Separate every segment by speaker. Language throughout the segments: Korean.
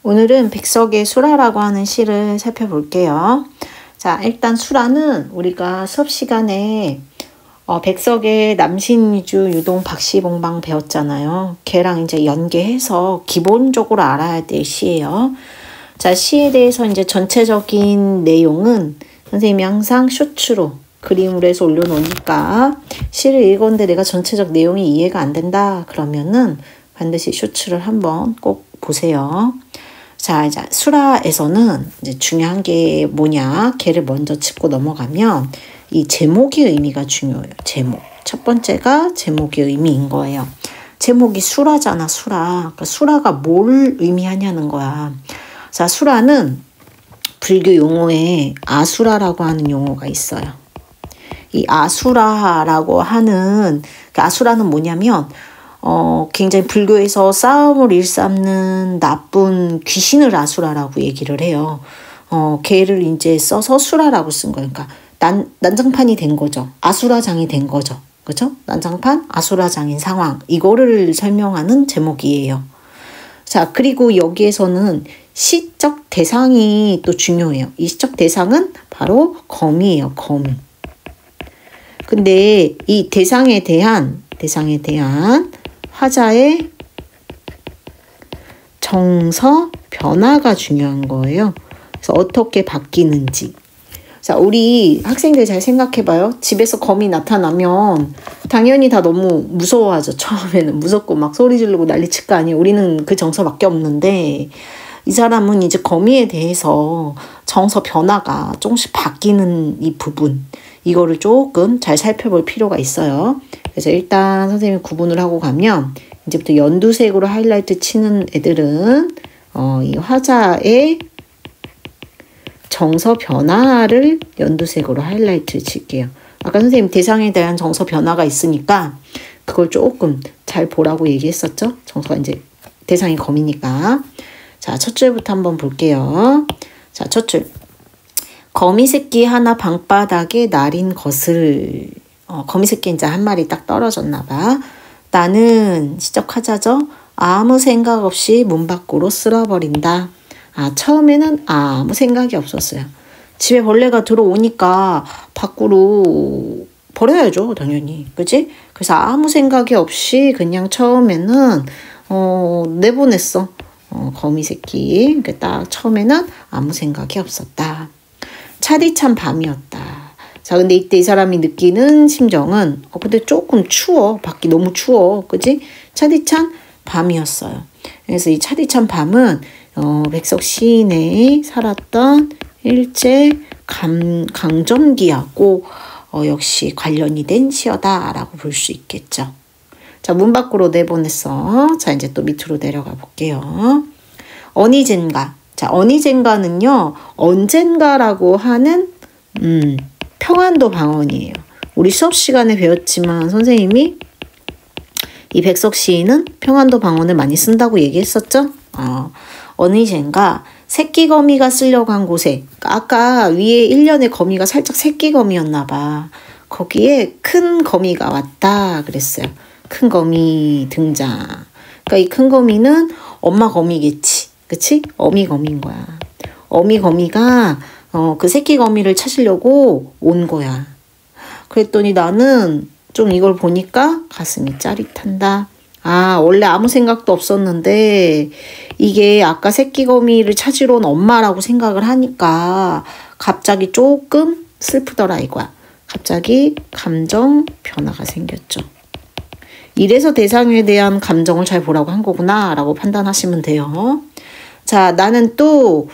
Speaker 1: 오늘은 백석의 수라라고 하는 시를 살펴볼게요. 자, 일단 수라는 우리가 수업 시간에 백석의 남신이주 유동 박시봉방 배웠잖아요. 걔랑 이제 연계해서 기본적으로 알아야 될 시예요. 자, 시에 대해서 이제 전체적인 내용은 선생님이 항상 쇼츠로 그림으로 해서 올려놓으니까 시를 읽었는데 내가 전체적 내용이 이해가 안 된다 그러면은 반드시 쇼츠를 한번 꼭 보세요. 자, 이제 수라에서는 이제 중요한 게 뭐냐? 걔를 먼저 짚고 넘어가면 이 제목의 의미가 중요해요. 제목. 첫 번째가 제목의 의미인 거예요. 제목이 수라잖아, 수라. 그러니까 수라가 뭘 의미하냐는 거야. 자, 수라는 불교 용어에 아수라라고 하는 용어가 있어요. 이 아수라라고 하는, 아수라는 뭐냐면, 굉장히 불교에서 싸움을 일삼는 나쁜 귀신을 아수라라고 얘기를 해요. 걔를 이제 써서 수라라고 쓴 거예요. 그러니까 난장판이 된 거죠. 아수라장이 된 거죠. 그죠? 난장판, 아수라장인 상황. 이거를 설명하는 제목이에요. 자, 그리고 여기에서는 시적 대상이 또 중요해요. 이 시적 대상은 바로 거미예요. 거미. 근데 이 대상에 대한 화자의 정서 변화가 중요한 거예요. 그래서 어떻게 바뀌는지. 자, 우리 학생들 잘 생각해봐요. 집에서 거미 나타나면 당연히 다 너무 무서워하죠. 처음에는 무섭고 막 소리 지르고 난리칠 거 아니에요. 우리는 그 정서밖에 없는데 이 사람은 이제 거미에 대해서 정서 변화가 조금씩 바뀌는 이 부분, 이거를 조금 잘 살펴볼 필요가 있어요. 그래서 일단 선생님이 구분을 하고 가면 이제부터 연두색으로 하이라이트 치는 애들은 이 화자의 정서 변화를 연두색으로 하이라이트를 칠게요. 아까 선생님 대상에 대한 정서 변화가 있으니까 그걸 조금 잘 보라고 얘기했었죠. 정서가 이제 대상이 거미니까. 자, 첫 줄부터 한번 볼게요. 자, 첫 줄. 거미 새끼 하나 방바닥에 날인 것을, 거미 새끼 이제 한 마리 딱 떨어졌나 봐. 나는 시적하자죠. 아무 생각 없이 문 밖으로 쓸어버린다. 아, 처음에는 아무 생각이 없었어요. 집에 벌레가 들어오니까 밖으로 버려야죠, 당연히. 그치? 그래서 아무 생각이 없이 그냥 처음에는, 내보냈어. 거미 새끼. 그러니까 딱 처음에는 아무 생각이 없었다. 차디찬 밤이었다. 자, 근데 이때 이 사람이 느끼는 심정은, 근데 조금 추워. 밖이 너무 추워. 그치? 차디찬 밤이었어요. 그래서 이 차디찬 밤은, 백석 시인의 살았던 일제 강점기하고, 역시 관련이 된 시어다라고 볼 수 있겠죠. 자, 문 밖으로 내보냈어. 자, 이제 또 밑으로 내려가 볼게요. 어니젠가. 자, 어니젠가는요, 언젠가라고 하는, 평안도 방언이에요. 우리 수업 시간에 배웠지만 선생님이 이 백석 시인은 평안도 방언을 많이 쓴다고 얘기했었죠? 어니젠가, 새끼 거미가 쓸려고 한 곳에, 아까 위에 1년의 거미가 살짝 새끼 거미였나 봐. 거기에 큰 거미가 왔다 그랬어요. 큰 거미 등장. 그러니까 이 큰 거미는 엄마 거미겠지. 그치? 어미 거미인 거야. 어미 거미가 그 새끼 거미를 찾으려고 온 거야. 그랬더니 나는 좀 이걸 보니까 가슴이 짜릿한다. 아, 원래 아무 생각도 없었는데 이게 아까 새끼 거미를 찾으러 온 엄마라고 생각을 하니까 갑자기 조금 슬프더라 이거야. 갑자기 감정 변화가 생겼죠. 이래서 대상에 대한 감정을 잘 보라고 한 거구나 라고 판단하시면 돼요. 자, 나는 또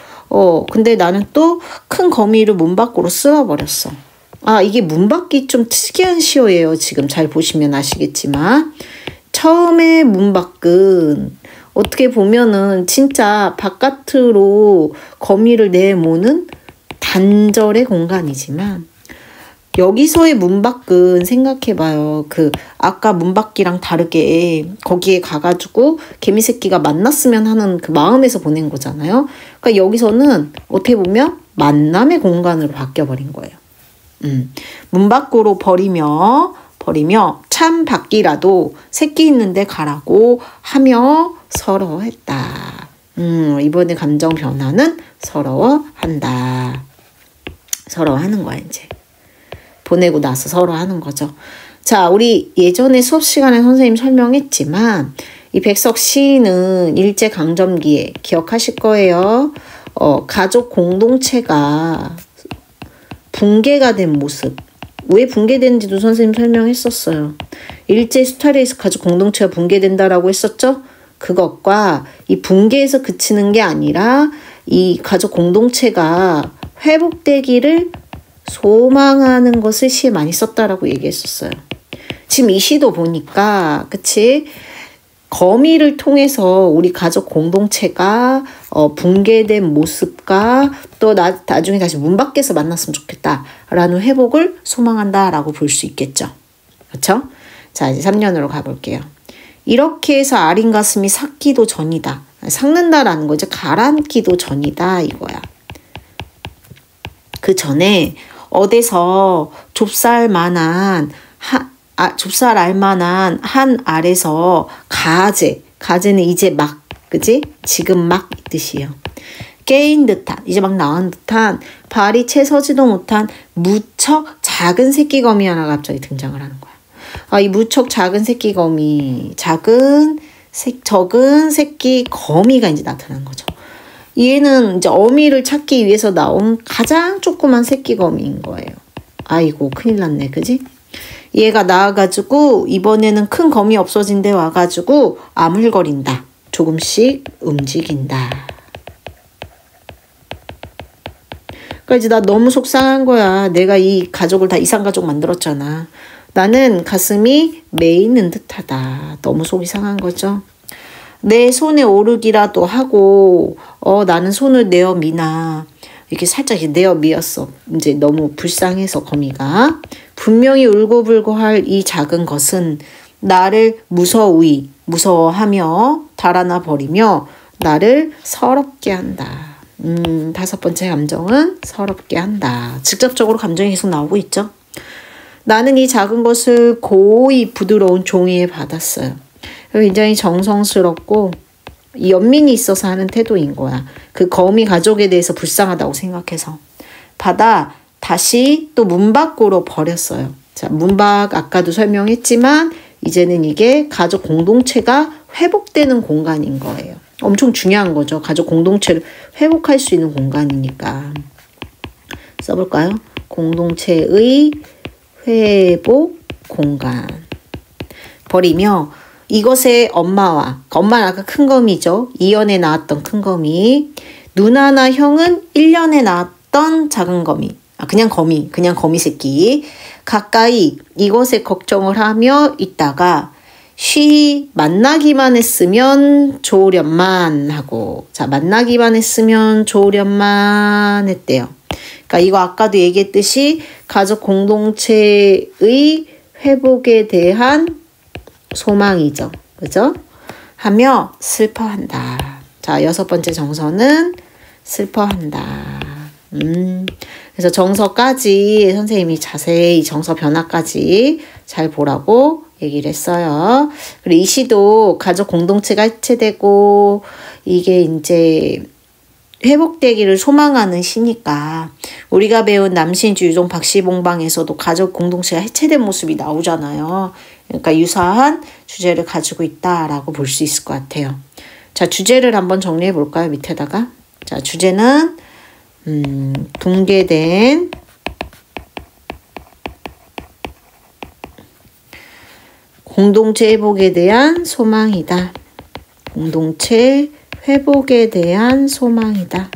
Speaker 1: 근데 나는 또 큰 거미를 문 밖으로 쓸어버렸어. 아, 이게 문 밖이 좀 특이한 시어예요. 지금 잘 보시면 아시겠지만 처음에 문 밖은 어떻게 보면은 진짜 바깥으로 거미를 내모는 단절의 공간이지만 여기서의 문 밖은 생각해봐요. 아까 문 밖이랑 다르게 거기에 가가지고 개미 새끼가 만났으면 하는 그 마음에서 보낸 거잖아요. 그러니까 여기서는 어떻게 보면 만남의 공간으로 바뀌어버린 거예요. 문 밖으로 버리며 참 밖이라도 새끼 있는데 가라고 하며 서로 했다. 이번에 감정 변화는 서러워한다. 서러워하는 거야, 이제. 보내고 나서 서러워하는 거죠. 자, 우리 예전에 수업 시간에 선생님 설명했지만 이 백석 시인은 일제강점기에 기억하실 거예요. 가족 공동체가 붕괴가 된 모습. 왜 붕괴되는지도 선생님 설명했었어요. 일제 수탈에서 가족 공동체가 붕괴된다라고 했었죠. 그것과 이 붕괴에서 그치는 게 아니라 이 가족 공동체가 회복되기를 소망하는 것을 시에 많이 썼다라고 얘기했었어요. 지금 이 시도 보니까 그치? 거미를 통해서 우리 가족 공동체가 붕괴된 모습과 또 나중에 다시 문 밖에서 만났으면 좋겠다라는 회복을 소망한다라고 볼 수 있겠죠. 그렇죠? 자, 이제 3년으로 가볼게요. 이렇게 해서 아린 가슴이 삭기도 전이다. 삭는다라는 거 이제 가라앉기도 전이다 이거야. 그 전에 어디서 좁쌀 알만한 한 알에서 가재는 이제 막, 그지? 지금 막 이 뜻이에요. 깨인 듯한, 이제 막 나온 듯한, 발이 채 서지도 못한 무척 작은 새끼거미 하나 갑자기 등장을 하는 거야. 이 무척 작은 새끼거미, 적은 새끼 거미가 이제 나타난 거죠. 얘는 이제 어미를 찾기 위해서 나온 가장 조그만 새끼거미인 거예요. 아이고, 큰일 났네, 그지? 얘가 나와가지고 이번에는 큰 검이 없어진 데 와가지고 아물거린다. 조금씩 움직인다. 그러니까 이제 나 너무 속상한 거야. 내가 이 가족을 다 이상가족 만들었잖아. 나는 가슴이 메이는 듯하다. 너무 속이 상한 거죠. 내 손에 오르기라도 하고 나는 손을 내어 미나. 이렇게 살짝 내어 미었어. 이제 너무 불쌍해서 거미가. 분명히 울고불고 할 이 작은 것은 나를 무서워하며 달아나 버리며 나를 서럽게 한다. 5번째 감정은 서럽게 한다. 직접적으로 감정이 계속 나오고 있죠. 나는 이 작은 것을 고이 부드러운 종이에 받았어요. 굉장히 정성스럽고 연민이 있어서 하는 태도인 거야. 그 거미 가족에 대해서 불쌍하다고 생각해서 받아 다시 또 문 밖으로 버렸어요. 자, 문 밖 아까도 설명했지만 이제는 이게 가족 공동체가 회복되는 공간인 거예요. 엄청 중요한 거죠. 가족 공동체를 회복할 수 있는 공간이니까. 써볼까요? 공동체의 회복 공간. 버리며 이것의 엄마는 아까 큰 거미죠. 2년에 나왔던 큰 거미. 누나나 형은 1년에 나왔던 작은 거미. 그냥 거미 새끼. 가까이 이것에 걱정을 하며 있다가 만나기만 했으면 좋으련만 하고. 자, 만나기만 했으면 좋으련만 했대요. 그러니까 이거 아까도 얘기했듯이 가족 공동체의 회복에 대한 소망이죠. 그죠? 하며 슬퍼한다. 자, 6번째 정서는 슬퍼한다. 그래서 정서까지 선생님이 자세히 정서 변화까지 잘 보라고 얘기를 했어요. 그리고 이 시도 가족 공동체가 해체되고 이게 이제 회복되기를 소망하는 시니까 우리가 배운 남신주 유종 박시봉방에서도 가족 공동체가 해체된 모습이 나오잖아요. 그러니까 유사한 주제를 가지고 있다라고 볼 수 있을 것 같아요. 자, 주제를 한번 정리해 볼까요? 밑에다가. 자, 주제는 붕괴된 공동체 회복에 대한 소망이다. 공동체 회복에 대한 소망이다.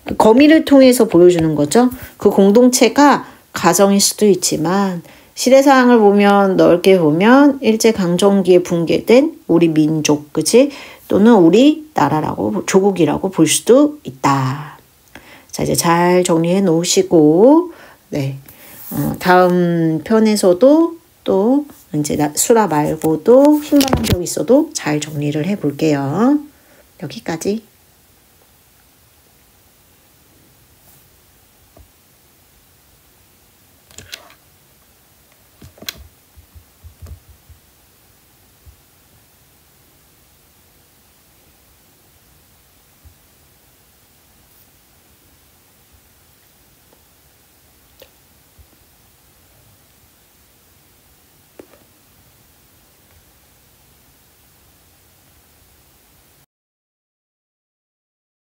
Speaker 1: 그 거미를 통해서 보여주는 거죠. 그 공동체가 가정일 수도 있지만 시대상을 보면 넓게 보면 일제강점기에 붕괴된 우리 민족, 그치? 또는 우리 나라라고 조국이라고 볼 수도 있다. 자, 이제 잘 정리해 놓으시고 네, 다음 편에서도 또 이제 수라 말고도 흰바람 벽이 있어도 잘 정리를 해 볼게요. 여기까지.